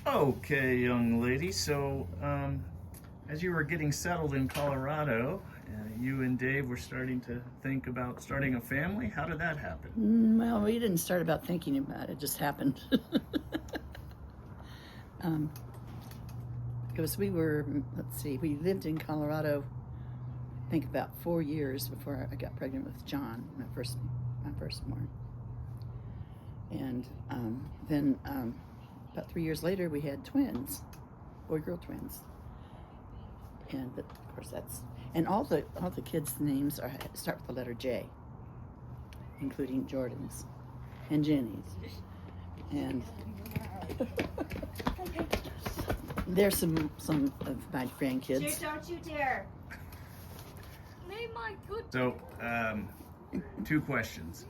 Okay, young lady. So, as you were getting settled in Colorado, you and Dave were starting to think about starting a family. How did that happen? Well, we didn't start about thinking about it. It just happened. Because we lived in Colorado, I think about 4 years before I got pregnant with John, my firstborn. And then about 3 years later, we had twins, boy-girl twins. But of course and all the kids' names start with the letter J, including Jordan's and Jenny's. And there's some of my grandkids. Don't you dare! Name my good. So, two questions.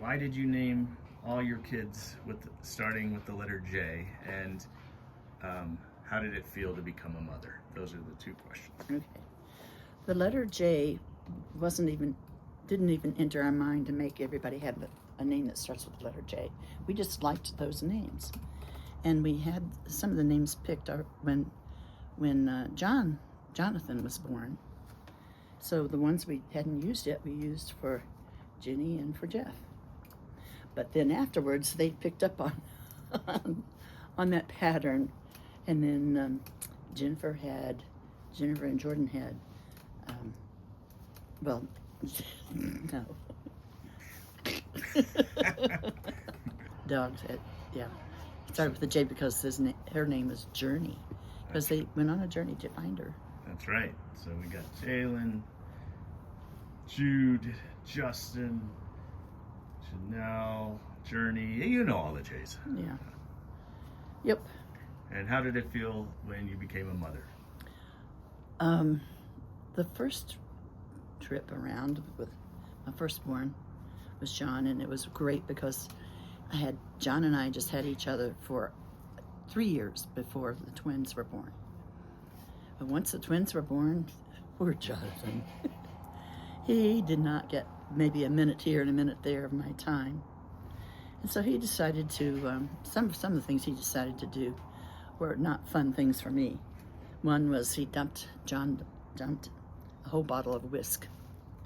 Why did you name all your kids starting with the letter J? And how did it feel to become a mother? Those are the two questions. Okay. The letter J didn't even enter our mind to make everybody have a name that starts with the letter J. We just liked those names. And we had some of the names picked when Jonathan was born. So the ones we hadn't used yet, we used for Jenny and for Jeff. But then afterwards, they picked up on that pattern. And then Jennifer and Jordan had, no. Dogs had, yeah. Started with the J because her name was Journey, because they went on a journey to find her. That's right. So we got Jalen, Jude, Justin, Chanel, Journey. You know all the J's. Yeah. Yep. And how did it feel when you became a mother? The first trip around with my firstborn was John, and it was great because John and I just had each other for 3 years before the twins were born. But once the twins were born, poor Jonathan, he did not get maybe a minute here and a minute there of my time. And so he decided to, some of the things he decided to do were not fun things for me. One was John dumped a whole bottle of whisk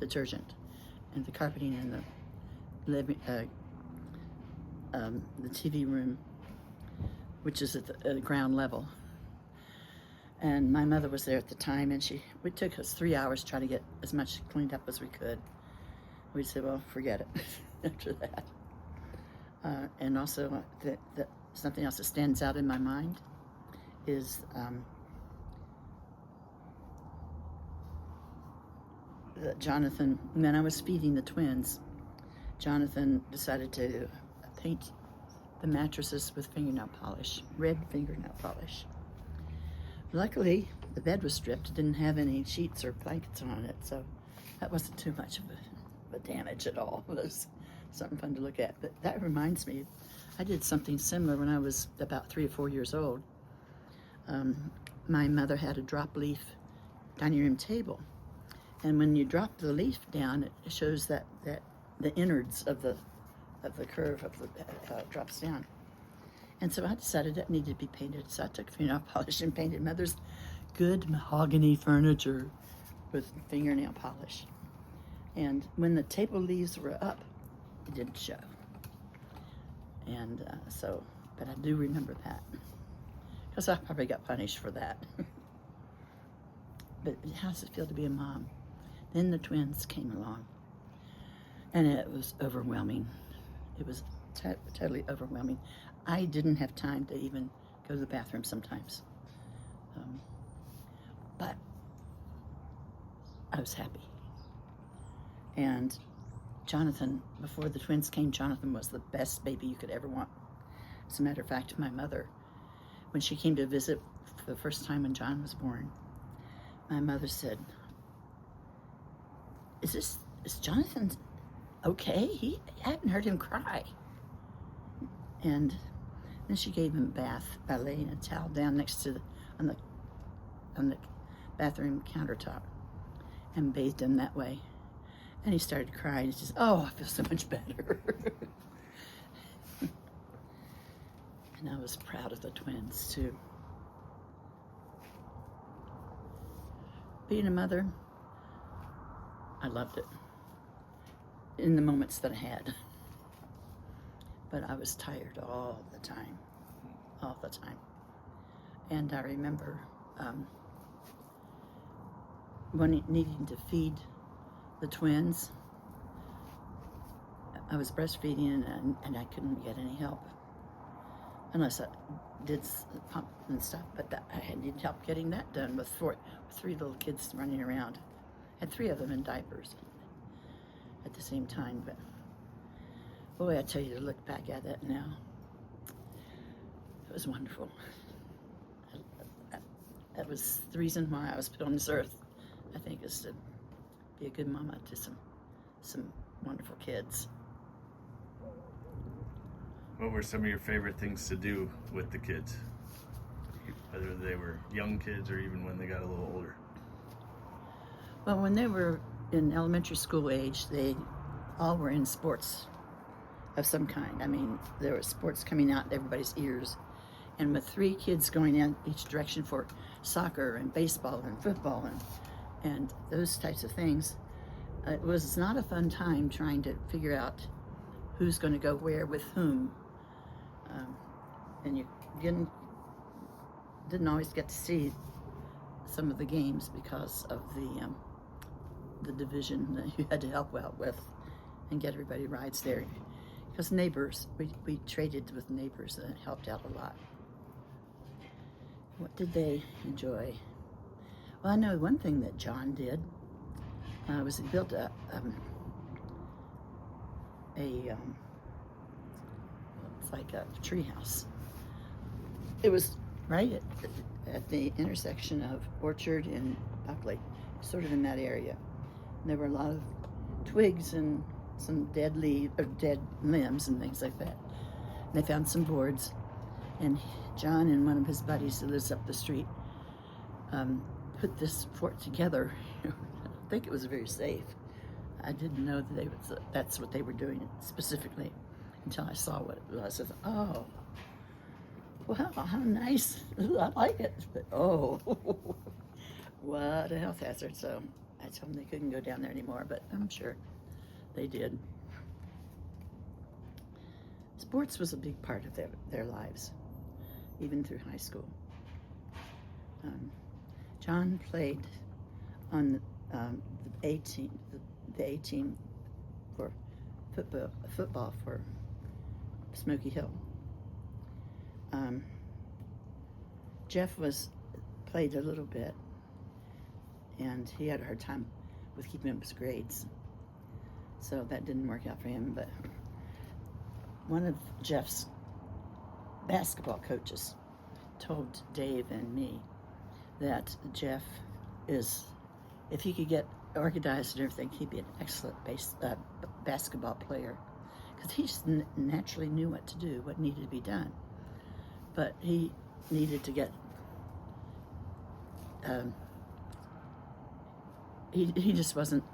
detergent and the carpeting in the TV room, which is at the ground level. And my mother was there at the time, and it took us 3 hours to try to get as much cleaned up as we could. We said, well, forget it after that. And also, something else that stands out in my mind is that Jonathan, when I was feeding the twins, Jonathan decided to paint the mattresses with fingernail polish, red fingernail polish. Luckily, the bed was stripped. It didn't have any sheets or blankets on it, so that wasn't too much of a damage at all. It was something fun to look at. But that reminds me, I did something similar when I was about 3 or 4 years old. My mother had a drop leaf dining room table, and when you drop the leaf down, it shows that the innards of the curve of the drops down. And so I decided that needed to be painted. So I took fingernail polish and painted Mother's good mahogany furniture with fingernail polish. And when the table leaves were up, it didn't show. And but I do remember that, because I probably got punished for that. But how does it feel to be a mom? Then the twins came along, and it was overwhelming. It was totally overwhelming. I didn't have time to even go to the bathroom sometimes. But I was happy. And Jonathan, before the twins came, Jonathan was the best baby you could ever want. As a matter of fact, my mother, when she came to visit for the first time when John was born, my mother said, is Jonathan okay? I haven't heard him cry. And then she gave him a bath by laying a towel down next to on the bathroom countertop and bathed him that way. And he started crying. He says, "Oh, I feel so much better." And I was proud of the twins, too. Being a mother, I loved it in the moments that I had. But I was tired all the time. And I remember needing to feed the twins. I was breastfeeding and I couldn't get any help unless I did pump and stuff, but I needed help getting that done with three little kids running around. I had 3 of them in diapers at the same time, but boy, I tell you, to look back at that now, it was wonderful. That was the reason why I was put on this earth, I think, is to be a good mama to some wonderful kids. What were some of your favorite things to do with the kids? Whether they were young kids or even when they got a little older? Well, when they were in elementary school age, they all were in sports of some kind. I mean, there were sports coming out everybody's ears. And with 3 kids going in each direction for soccer and baseball and football and those types of things, it was not a fun time trying to figure out who's going to go where with whom. And you didn't always get to see some of the games because of the division that you had to help out with and get everybody rides there. Because neighbors, we traded with neighbors, and it helped out a lot. What did they enjoy? Well, I know one thing that John did was he built it's like a tree house. It was right at the intersection of Orchard and Buckley, sort of in that area. And there were a lot of twigs and some dead limbs and things like that. And they found some boards, and John and one of his buddies who lives up the street put this fort together. I think it was very safe. I didn't know that that's what they were doing specifically until I saw what it was. I thought, oh, wow, how nice. Ooh, I like it. But oh, what a health hazard. So I told them they couldn't go down there anymore, but I'm sure they did. Sports was a big part of their lives, even through high school. John played on the A team for football for Smoky Hill. Jeff played a little bit, and he had a hard time with keeping up his grades, so that didn't work out for him. But one of Jeff's basketball coaches told Dave and me that Jeff if he could get organized and everything, he'd be an excellent basketball player, because he just naturally knew what to do, what needed to be done. But he needed to get he just wasn't,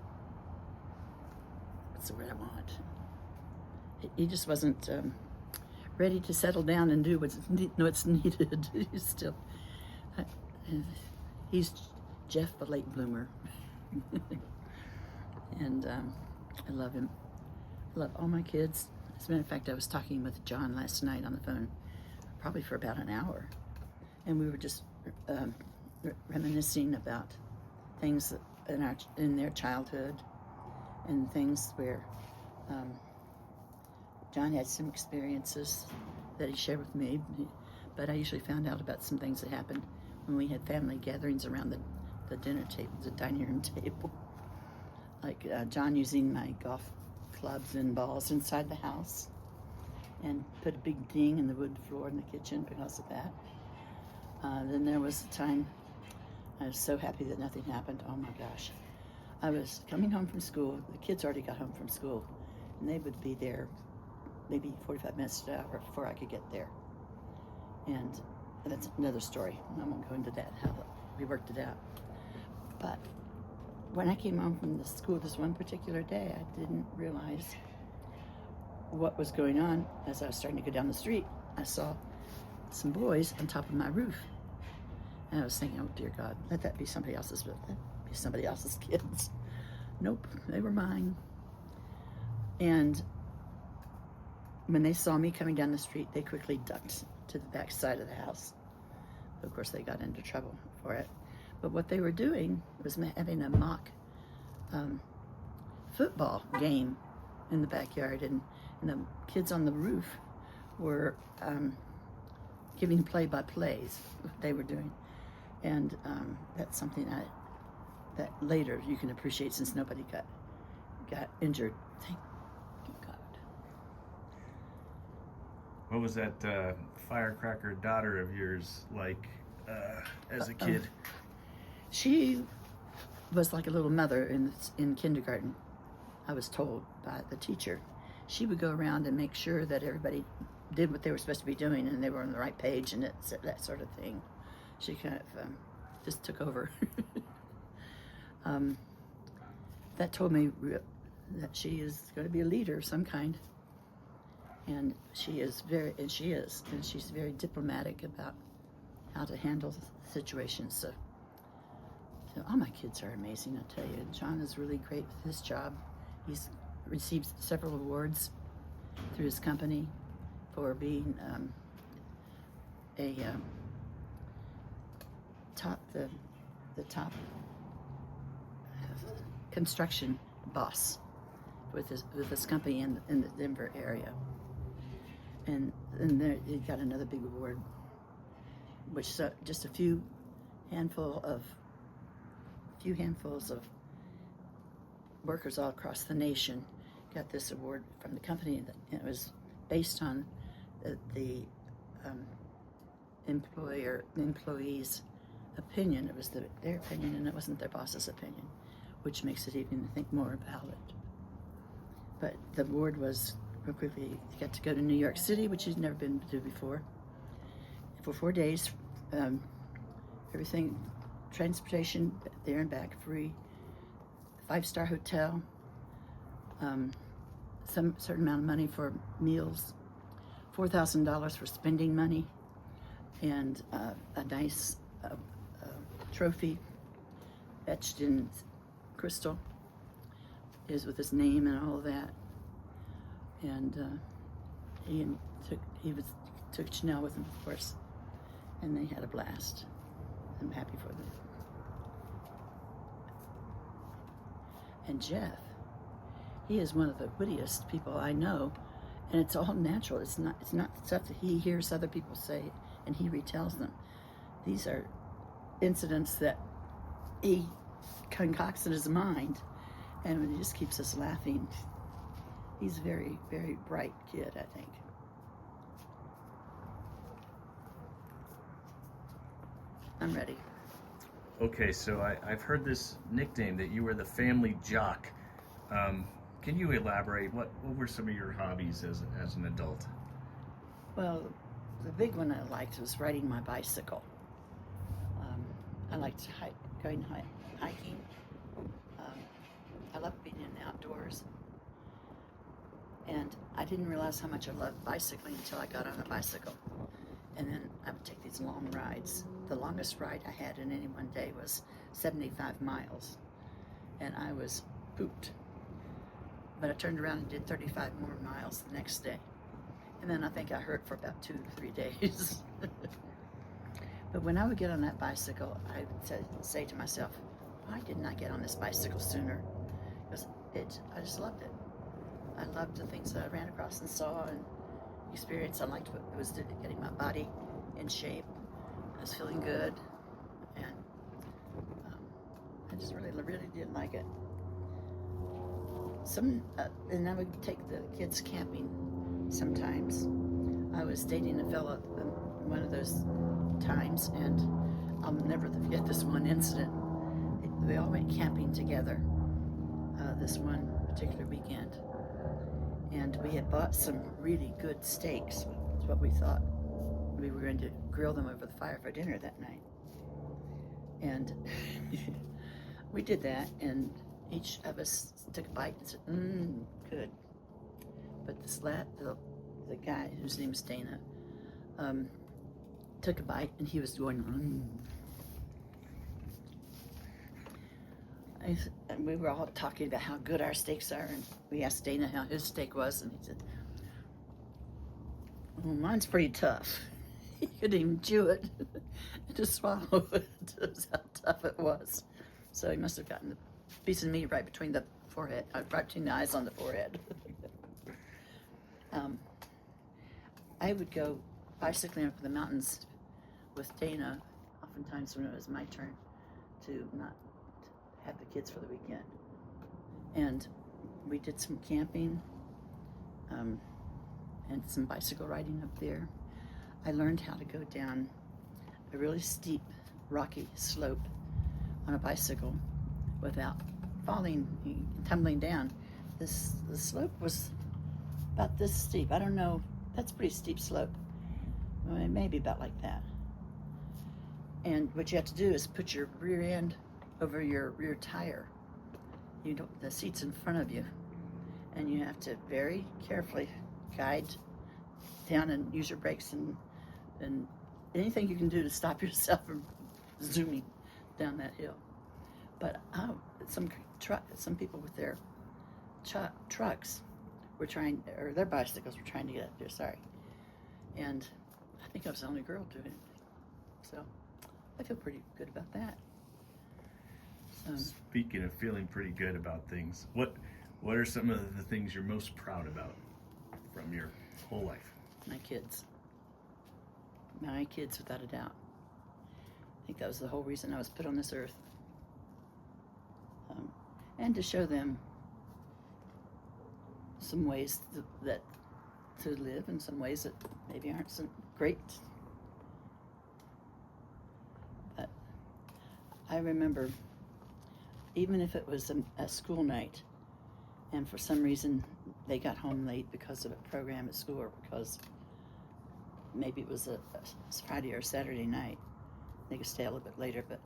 what's the word I want? He just wasn't ready to settle down and do what's needed. He's Jeff, the late bloomer. And I love him. I love all my kids. As a matter of fact, I was talking with John last night on the phone, probably for about an hour, and we were just reminiscing about things in their childhood, and things where John had some experiences that he shared with me, but I usually found out about some things that happened when we had family gatherings around the dinner table, the dining room table. Like John using my golf clubs and balls inside the house, and put a big ding in the wood floor in the kitchen because of that. Then there was a time I was so happy that nothing happened. Oh my gosh. I was coming home from school. The kids already got home from school, and they would be there maybe 45 minutes to an hour before I could get there. And that's another story. I won't go into that, how we worked it out. But when I came home from the school this one particular day, I didn't realize what was going on. As I was starting to go down the street, I saw some boys on top of my roof. And I was thinking, oh dear God, let that be somebody else's, kids. Nope, they were mine. And when they saw me coming down the street, they quickly ducked to the back side of the house. Of course, they got into trouble for it. But what they were doing was having a mock football game in the backyard, and the kids on the roof were giving play-by-plays, what they were doing. And that's something that later you can appreciate, since nobody got injured. Thank God. What was that firecracker daughter of yours like as a kid? She was like a little mother in kindergarten, I was told by the teacher. She would go around and make sure that everybody did what they were supposed to be doing and they were on the right page and that sort of thing. She kind of just took over. That told me that she is going to be a leader of some kind. And she's very diplomatic about how to handle situations. So all my kids are amazing, I tell you. John is really great with his job. He's received several awards through his company for being the top construction boss with his company in the Denver area. And there he got another big award, which just a few handfuls of workers all across the nation got this award from the company. And it was based on the employee's opinion. It was their opinion, and it wasn't their boss's opinion, which makes it even think more valid. But the award was, real quickly, you got to go to New York City, which you'd never been to before, for 4 days. Everything, transportation there and back free, 5-star hotel, some certain amount of money for meals, $4,000 for spending money, and a nice trophy etched in crystal is with his name and all of that. And he took Janelle with him, of course, and they had a blast. I'm happy for them. And Jeff, he is one of the wittiest people I know, and it's all natural. It's not stuff that he hears other people say and he retells them. These are incidents that he concocts in his mind, and it just keeps us laughing. He's a very, very bright kid, I think. I'm ready. Okay, so I've heard this nickname that you were the family jock. Can you elaborate? What were some of your hobbies as an adult? Well, the big one I liked was riding my bicycle. I liked going hiking. I loved being in the outdoors. And I didn't realize how much I loved bicycling until I got on a bicycle. And then I would take these long rides. The longest ride I had in any one day was 75 miles. And I was pooped. But I turned around and did 35 more miles the next day. And then I think I hurt for about 2 to 3 days. But when I would get on that bicycle, I would say to myself, why didn't I get on this bicycle sooner? Because I just loved it. I loved the things that I ran across and saw and experienced. I liked what it was getting my body in shape. I was feeling good, and I just really did like it. And I would take the kids camping sometimes. I was dating a fella one of those times, and I'll never forget this one incident. We all went camping together this one particular weekend. And we had bought some really good steaks. That's what we thought. We were going to grill them over the fire for dinner that night. And we did that, and each of us took a bite and said, good. But the guy, whose name is Dana, took a bite, and he was going, and we were all talking about how good our steaks are, and we asked Dana how his steak was, and he said, well, mine's pretty tough. He couldn't even chew it to swallow it. That's how tough it was. So he must have gotten the piece of meat right between the forehead, right between the eyes on the forehead. I would go bicycling up the mountains with Dana, oftentimes when it was my turn to not have the kids for the weekend. And we did some camping and some bicycle riding up there. I learned how to go down a really steep, rocky slope on a bicycle without falling, tumbling down. The slope was about this steep. I don't know, that's a pretty steep slope. Well, maybe about like that. And what you have to do is put your rear end over your rear tire. You don't, the seat's in front of you, and you have to very carefully guide down and use your brakes and anything you can do to stop yourself from zooming down that hill. But some people with their trucks were trying, or their bicycles were trying to get up there. Sorry, and I think I was the only girl doing it, so I feel pretty good about that. Speaking of feeling pretty good about things, what are some of the things you're most proud about from your whole life? My kids, without a doubt. I think that was the whole reason I was put on this earth, and to show them some ways that to live, and some ways that maybe aren't so great. But I remember, even if it was a school night, and for some reason they got home late because of a program at school, or because maybe it was a Friday or Saturday night, they could stay a little bit later. But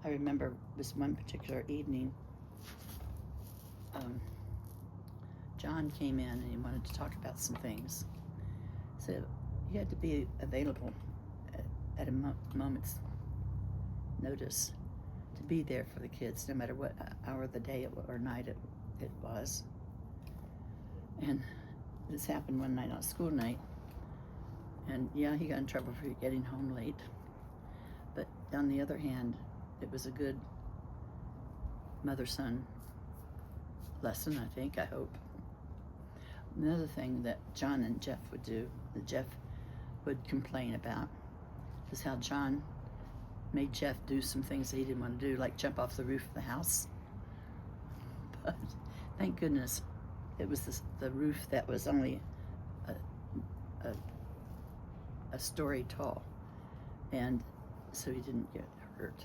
I remember this one particular evening, John came in and he wanted to talk about some things. So you had to be available at a moment's notice to be there for the kids, no matter what hour of the day or night it was. And this happened one night on school night, and yeah, he got in trouble for getting home late. But on the other hand, it was a good mother-son lesson, I think, I hope. Another thing that John and Jeff would do, that Jeff would complain about, is how John made Jeff do some things that he didn't want to do, like jump off the roof of the house. But thank goodness it was the roof that was only a story tall, and so he didn't get hurt.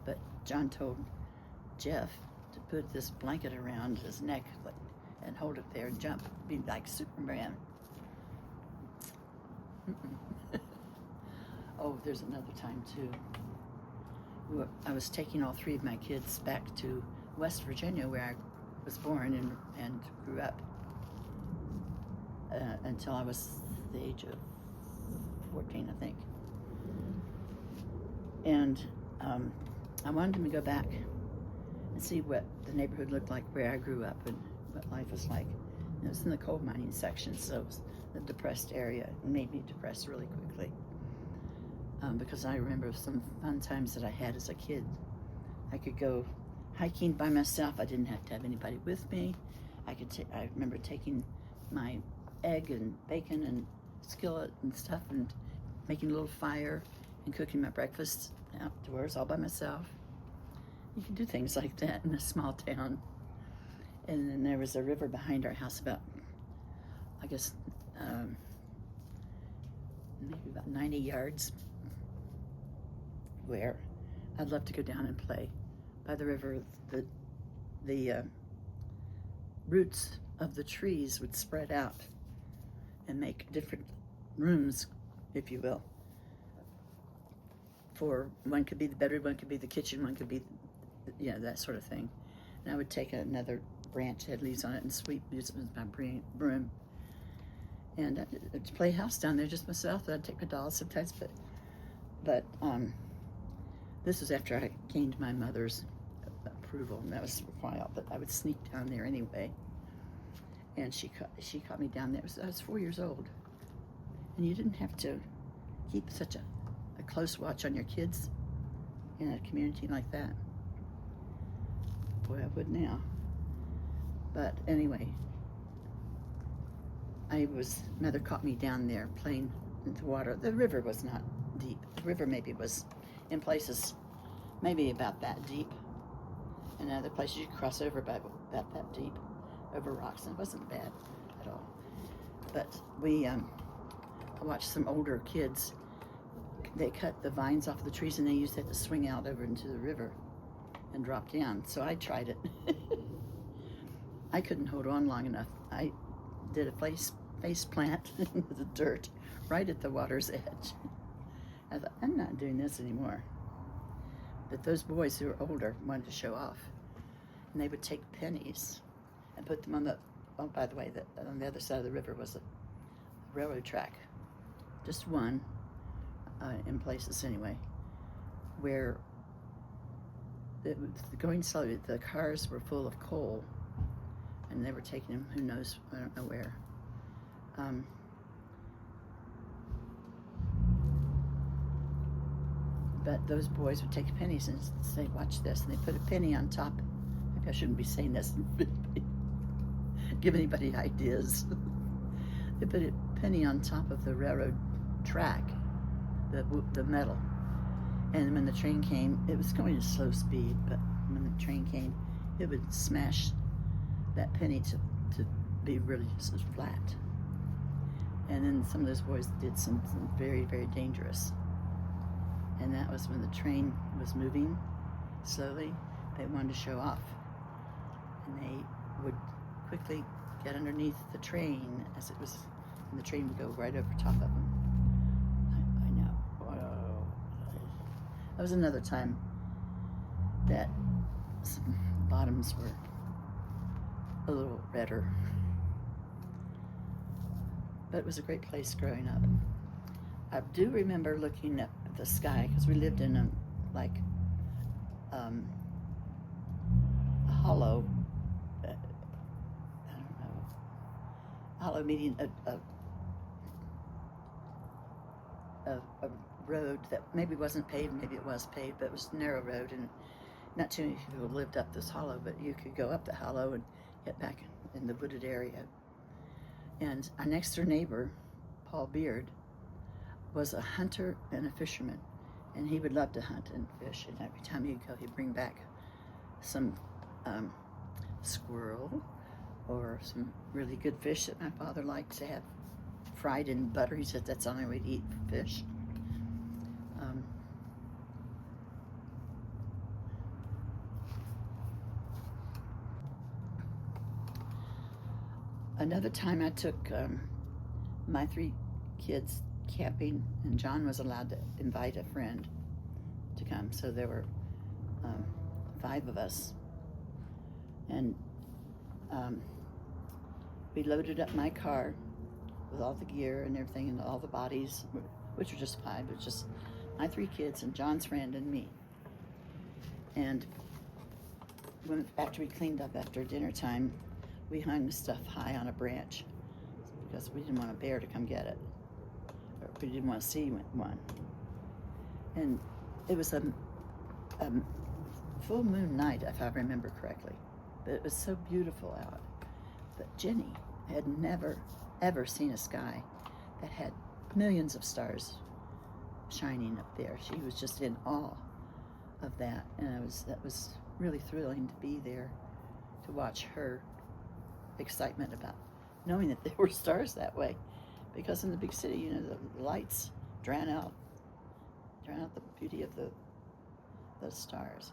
But John told Jeff to put this blanket around his neck and hold it there and jump, be like Superman. Oh, there's another time too. I was taking all three of my kids back to West Virginia, where I was born and grew up until I was the age of 14, I think. And I wanted them to go back and see what the neighborhood looked like where I grew up and what life was like. And it was in the coal mining section, so it was a depressed area. It made me depressed really quickly. Because I remember some fun times that I had as a kid. I could go hiking by myself. I didn't have to have anybody with me. I remember taking my egg and bacon and skillet and stuff and making a little fire and cooking my breakfast outdoors all by myself. You could do things like that in a small town. And then there was a river behind our house about, I guess, maybe about 90 yards, where I'd love to go down and play. By the river, the roots of the trees would spread out and make different rooms, if you will. For one could be the bedroom, one could be the kitchen, one could be, that sort of thing. And I would take another branch that had leaves on it and use it as my broom. And I'd play house down there just myself. I'd take my dolls sometimes, but But this was after I gained my mother's approval, and that was for a while. But I would sneak down there anyway. And she caught me down there. I was 4 years old, and you didn't have to keep such a close watch on your kids in a community like that. Boy, I would now. But anyway, mother caught me down there playing in the water. The river was not deep. The river maybe was, in places, maybe about that deep. And other places you could cross over about that deep, over rocks, and it wasn't bad at all. But I watched some older kids. They cut the vines off the trees and they used that to swing out over into the river and drop down. So I tried it. I couldn't hold on long enough. I did a face plant in the dirt right at the water's edge. I thought, I'm not doing this anymore. But those boys who were older wanted to show off. And they would take pennies and put them on the, oh, by the way, on the other side of the river was a railroad track. Just one, in places anyway, where it was going slowly. The cars were full of coal, and they were taking them, who knows, I don't know where. But those boys would take pennies and say, watch this, and they put a penny on top. Maybe I shouldn't be saying this and give anybody ideas. They put a penny on top of the railroad track, the metal. And when the train came, it was going at slow speed, but when the train came, it would smash that penny to be really just flat. And then some of those boys did something very, very dangerous. And that was when the train was moving slowly. They wanted to show off. And they would quickly get underneath the train as it was, and the train would go right over top of them. I know. Whoa. That was another time that some bottoms were a little redder. But it was a great place growing up. I do remember looking up at the sky, because we lived in a hollow, I don't know, hollow meaning a road that maybe wasn't paved, maybe it was paved, but it was a narrow road, and not too many people lived up this hollow, but you could go up the hollow and get back in the wooded area. And our next door neighbor, Paul Beard, was a hunter and a fisherman, and he would love to hunt and fish, and every time he'd go, he'd bring back some squirrel or some really good fish that my father liked to have fried in butter. He said that's the only way to eat fish. Another time I took my 3 kids camping, and John was allowed to invite a friend to come, so there were 5 of us, and we loaded up my car with all the gear and everything and all the bodies, which were just 5, but just my 3 kids and John's friend and me. And after we cleaned up after dinner time, we hung the stuff high on a branch because we didn't want a bear to come get it, or we didn't want to see one. And it was a full moon night, if I remember correctly, but it was so beautiful out. But Jenny had never, ever seen a sky that had millions of stars shining up there. She was just in awe of that, and that was really thrilling to be there to watch her excitement about knowing that there were stars that way, because in the big city, you know, the lights drown out the beauty of those stars.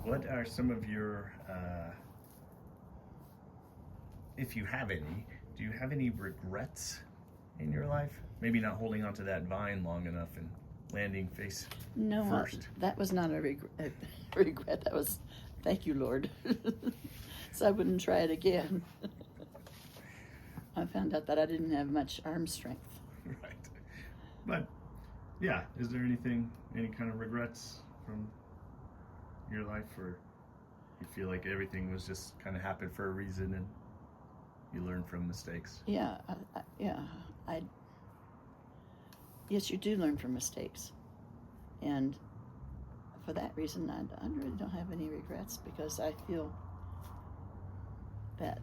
What are some of your, if you have any, do you have any regrets in your life? Maybe not holding onto that vine long enough and landing face first. That was not a regret. That was, thank you, Lord. So I wouldn't try it again. I found out that I didn't have much arm strength. Right. But yeah, is there any kind of regrets from your life, or you feel like everything was just kind of happened for a reason and you learn from mistakes? Yeah, yes, you do learn from mistakes, and for that reason, I really don't have any regrets, because I feel that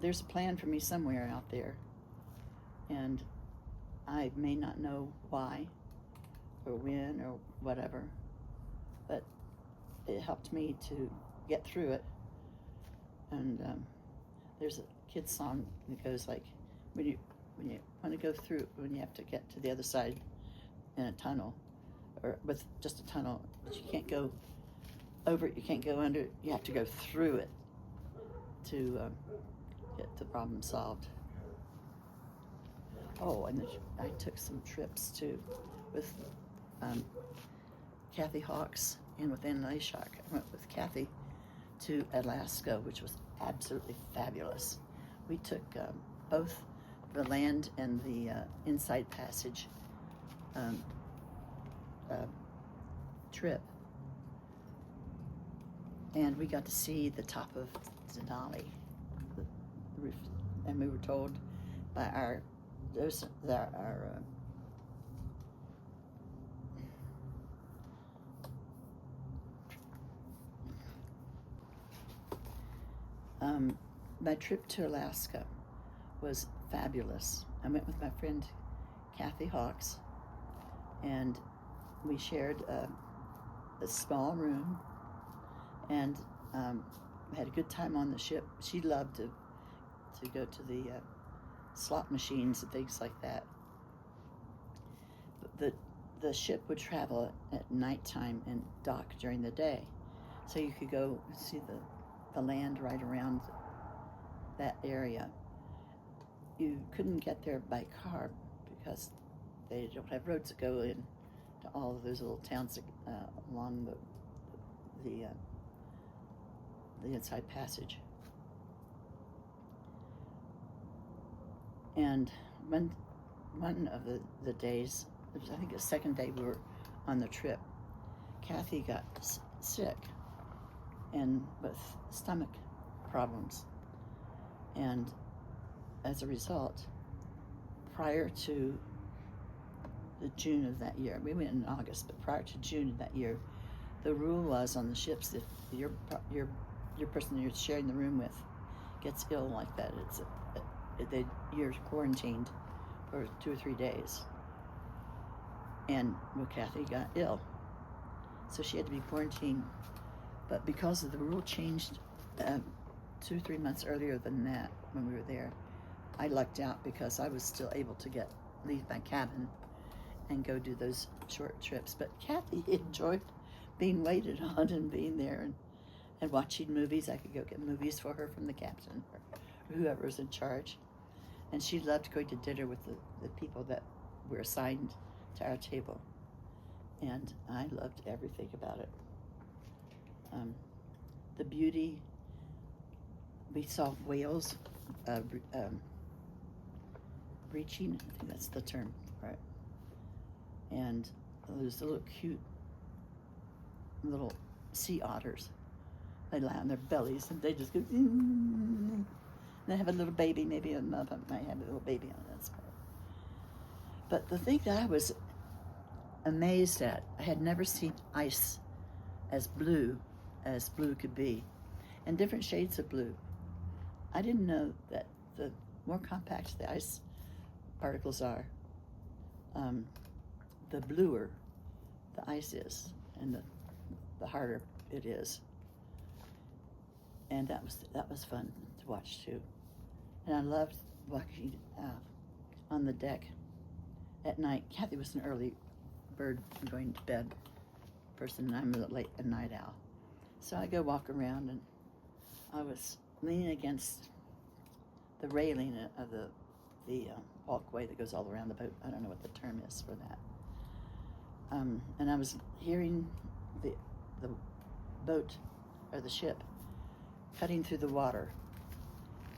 there's a plan for me somewhere out there, and I may not know why or when or whatever, but it helped me to get through it. And there's a kid's song that goes like, when you want to go through, when you have to get to the other side in a tunnel, or with just a tunnel, but you can't go over it, you can't go under it, you have to go through it to get the problem solved. Oh, and I took some trips too with Kathy Hawks and with Ann Leishak. I went with Kathy to Alaska, which was absolutely fabulous. We took both the land and the Inside Passage trip, and we got to see the top of Denali, the roof, and we were told by our my trip to Alaska was fabulous. I went with my friend Kathy Hawks, and we shared a small room, and had a good time on the ship. She loved to go to the slot machines and things like that. But the ship would travel at nighttime and dock during the day, so you could go see the land right around that area. You couldn't get there by car because they don't have roads that go in to all of those little towns along the Inside Passage. And one of the days, I think the second day we were on the trip, Kathy got sick and with stomach problems. And as a result, prior to the June of that year, we went in August, but prior to June of that year, the rule was on the ships that your person you're sharing the room with gets ill like that, you're quarantined for 2 or 3 days. And Kathy got ill, so she had to be quarantined. But because of the rule changed 2 or 3 months earlier than that, when we were there, I lucked out because I was still able to leave my cabin and go do those short trips. But Kathy enjoyed being waited on and being there and watching movies. I could go get movies for her from the captain or whoever was in charge. And she loved going to dinner with the people that were assigned to our table. And I loved everything about it. The beauty, we saw whales breaching, I think that's the term, right? And those little cute little sea otters. They lie on their bellies and they just go, and they have a little baby, maybe another might have a little baby on it. But the thing that I was amazed at, I had never seen ice as blue could be, and different shades of blue. I didn't know that the more compact the ice particles are, the bluer the ice is, and the harder it is. And that was fun to watch too. And I loved walking on the deck at night. Kathy was an early bird going to bed person, and I'm a night owl. So I go walk around, and I was leaning against the railing of the walkway that goes all around the boat. I don't know what the term is for that. And I was hearing the boat or the ship cutting through the water,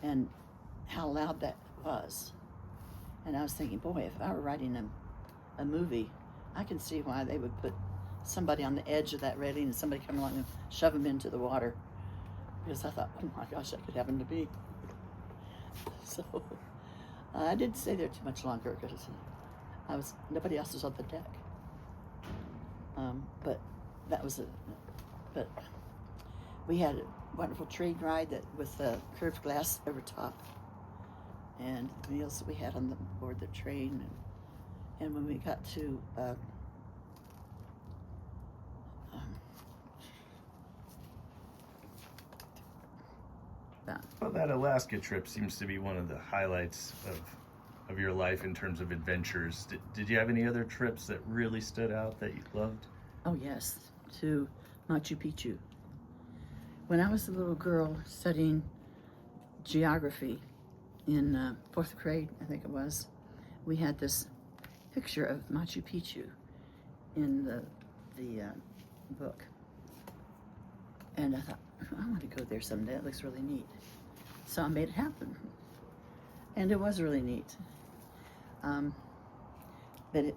and how loud that was. And I was thinking, boy, if I were riding a movie, I can see why they would put somebody on the edge of that railing and somebody come along and shove them into the water. Because I thought, oh my gosh, that could happen to me. So I didn't stay there too much longer because nobody else was on the deck. But that was but we had a wonderful train ride with curved glass over top, and the meals that we had on board the train, and when we got to Well, that Alaska trip seems to be one of the highlights of your life in terms of adventures. Did you have any other trips that really stood out that you loved? oh yes, to Machu Picchu. When I was a little girl studying geography in fourth grade, I think it was, we had this picture of Machu Picchu in the book. And I thought, I want to go there someday. It looks really neat. So I made it happen. And it was really neat. But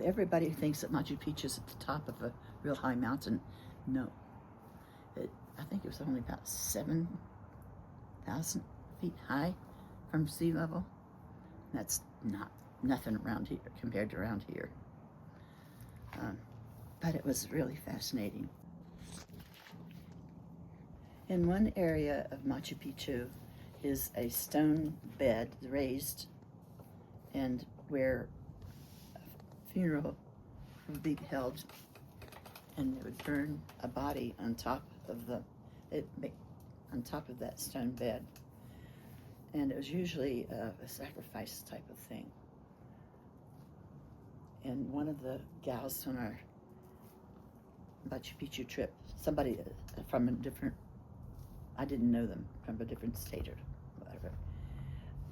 everybody thinks that Machu Picchu is at the top of a real high mountain. No. I think it was only about 7,000 feet high from sea level. That's nothing around here compared to around here. But it was really fascinating. In one area of Machu Picchu is a stone bed raised, and where a funeral would be held, and they would burn a body on top of that stone bed, and it was usually a sacrifice type of thing. And one of the gals on our Machu Picchu trip, somebody from a different, I didn't know them, from a different state or whatever,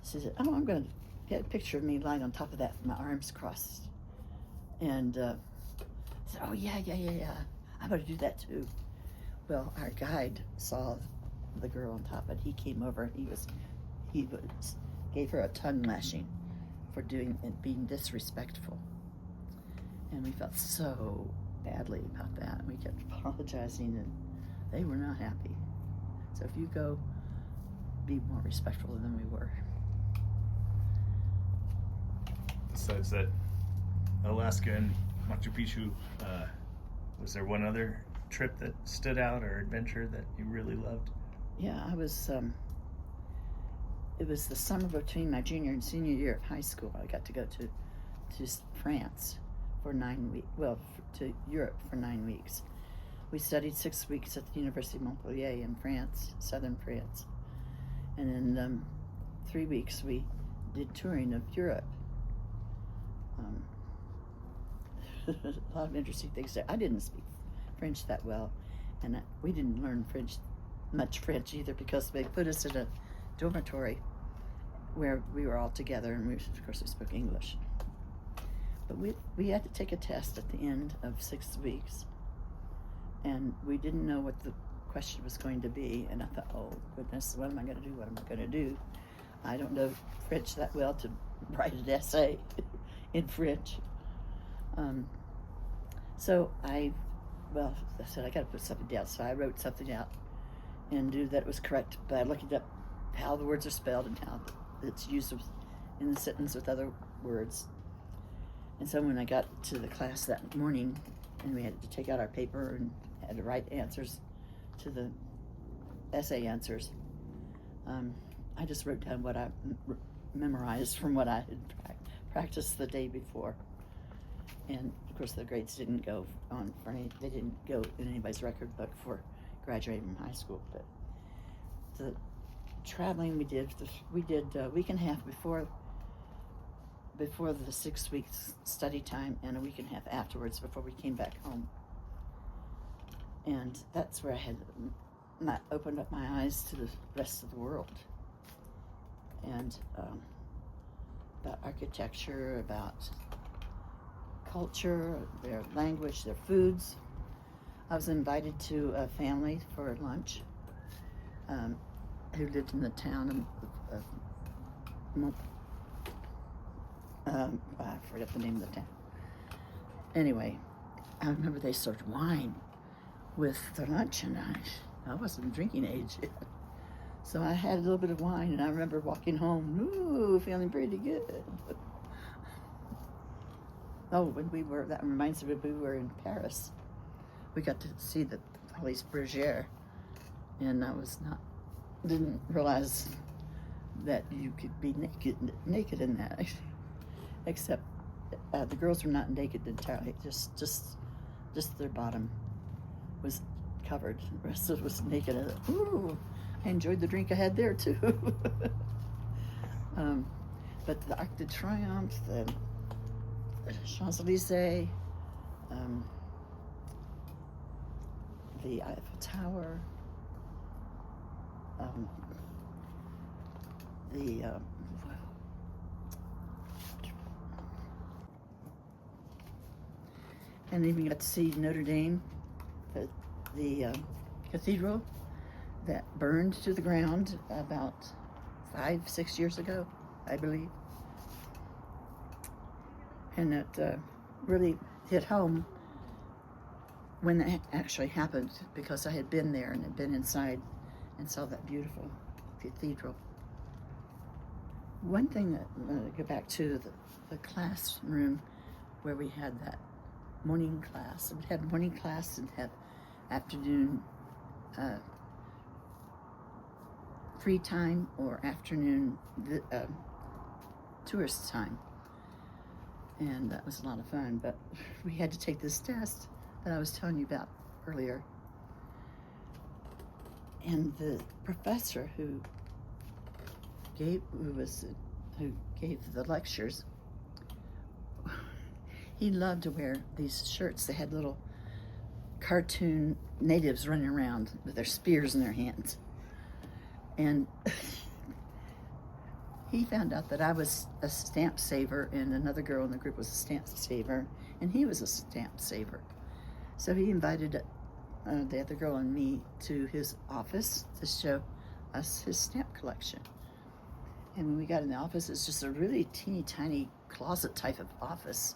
she said, oh, I'm going to get a picture of me lying on top of that with my arms crossed. And I said, oh, yeah, I'm going to do that too. Well, our guide saw the girl on top, and he came over, and he gave her a tongue lashing for doing and being disrespectful. And we felt so badly about that. We kept apologizing, and they were not happy. So if you go, be more respectful than we were. Besides that Alaska and Machu Picchu, was there one other trip that stood out or adventure that you really loved? Yeah, it was the summer between my junior and senior year of high school. I got to go to France for 9 weeks, to Europe for 9 weeks. We studied 6 weeks at the University of Montpellier in France, southern France. And in 3 weeks we did touring of Europe. A lot of interesting things there. I didn't speak French that well, and we didn't learn much French either, because they put us in a dormitory where we were all together, and of course we spoke English. But we had to take a test at the end of 6 weeks, and we didn't know what the question was going to be, and I thought, oh goodness, what am I going to do? What am I going to do? I don't know French that well to write an essay in French. So I said, I got to put something down. So I wrote something out and knew that it was correct by looking up how the words are spelled and how it's used in the sentence with other words. And so when I got to the class that morning, and we had to take out our paper and had to write answers to the essay answers, I just wrote down what I memorized from what I had practiced the day before. And of course the grades didn't go on for they didn't go in anybody's record book for graduating from high school. But the traveling we did a week and a half before the 6 weeks study time, and a week and a half afterwards before we came back home. And that's where I had opened up my eyes to the rest of the world, and about architecture, about culture, their language, their foods. I was invited to a family for lunch who lived in the town of I forget the name of the town. Anyway, I remember they served wine with the lunch, and I wasn't drinking age yet. So I had a little bit of wine, and I remember walking home, ooh, feeling pretty good. Oh, that reminds me, when we were in Paris, we got to see the Folies Bergère, and didn't realize that you could be naked in that, except the girls were not naked entirely, just their bottom was covered. The rest of it was naked. Ooh, I enjoyed the drink I had there too. But the Arc de Triomphe, the Champs-Élysées, the Eiffel Tower, and even got to see Notre Dame, the cathedral that burned to the ground about 5-6 years ago, I believe. And it really hit home when that actually happened, because I had been there and had been inside and saw that beautiful cathedral. One thing that I'm going to go back to, the classroom where we had that morning class. We'd have morning class and have afternoon free time, or afternoon tourist time. And that was a lot of fun, but we had to take this test that I was telling you about earlier. And the professor who gave the lectures, he loved to wear these shirts. They had little cartoon natives running around with their spears in their hands. And he found out that I was a stamp saver, and another girl in the group was a stamp saver, and he was a stamp saver. So he invited the other girl and me to his office to show us his stamp collection. And when we got in the office, it's just a really teeny tiny closet type of office.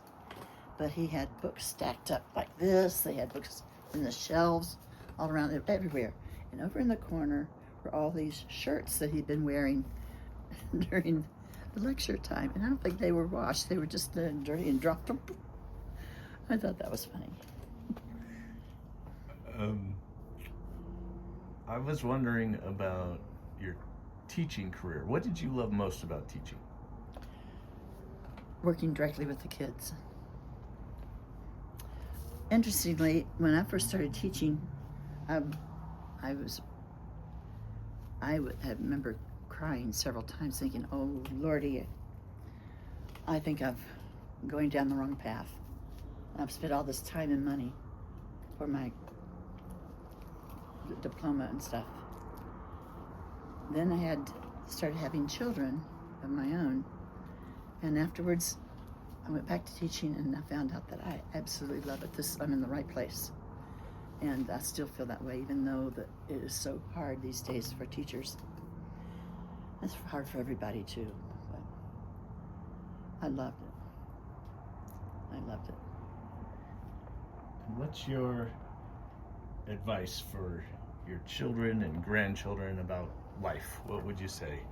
But he had books stacked up like this. They had books in the shelves all around, everywhere. And over in the corner were all these shirts that he'd been wearing during the lecture time. And I don't think they were washed. They were just dirty and dropped them. I thought that was funny. I was wondering about your teaching career. What did you love most about teaching? Working directly with the kids. Interestingly, when I first started teaching, I remember crying several times, thinking, "Oh Lordy, I think I'm going down the wrong path. I've spent all this time and money for my diploma and stuff." Then I started having children of my own, and afterwards I went back to teaching, and I found out that I absolutely love it. I'm in the right place, and I still feel that way, even though that it is so hard these days for teachers. It's hard for everybody too, but I loved it. I loved it. What's your advice for your children and grandchildren about life? What would you say?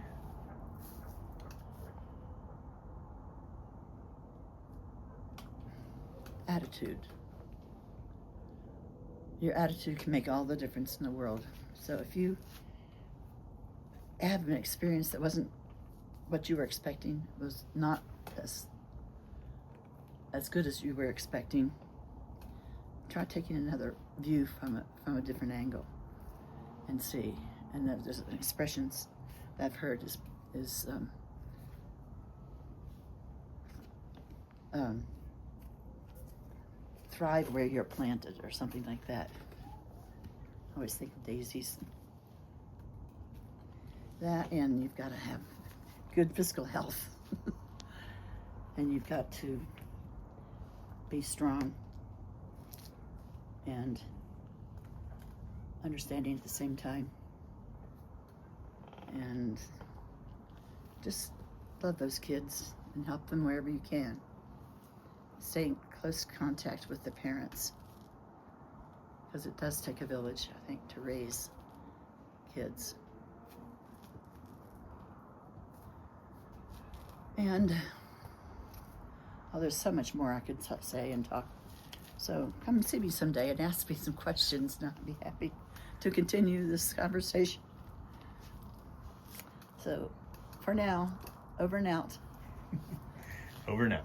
Attitude. Your attitude can make all the difference in the world. So if you have an experience that wasn't what you were expecting, was not as good as you were expecting, try taking another view from a different angle and see. And there's expressions that I've heard is thrive where you're planted, or something like that. I always think of daisies. That, and you've got to have good physical health. And you've got to be strong and understanding at the same time. And just love those kids and help them wherever you can. Stay close contact with the parents, because it does take a village, I think, to raise kids. And oh, there's so much more I could say and talk. So come and see me someday and ask me some questions, and I'll be happy to continue this conversation. So for now, over and out. Over now.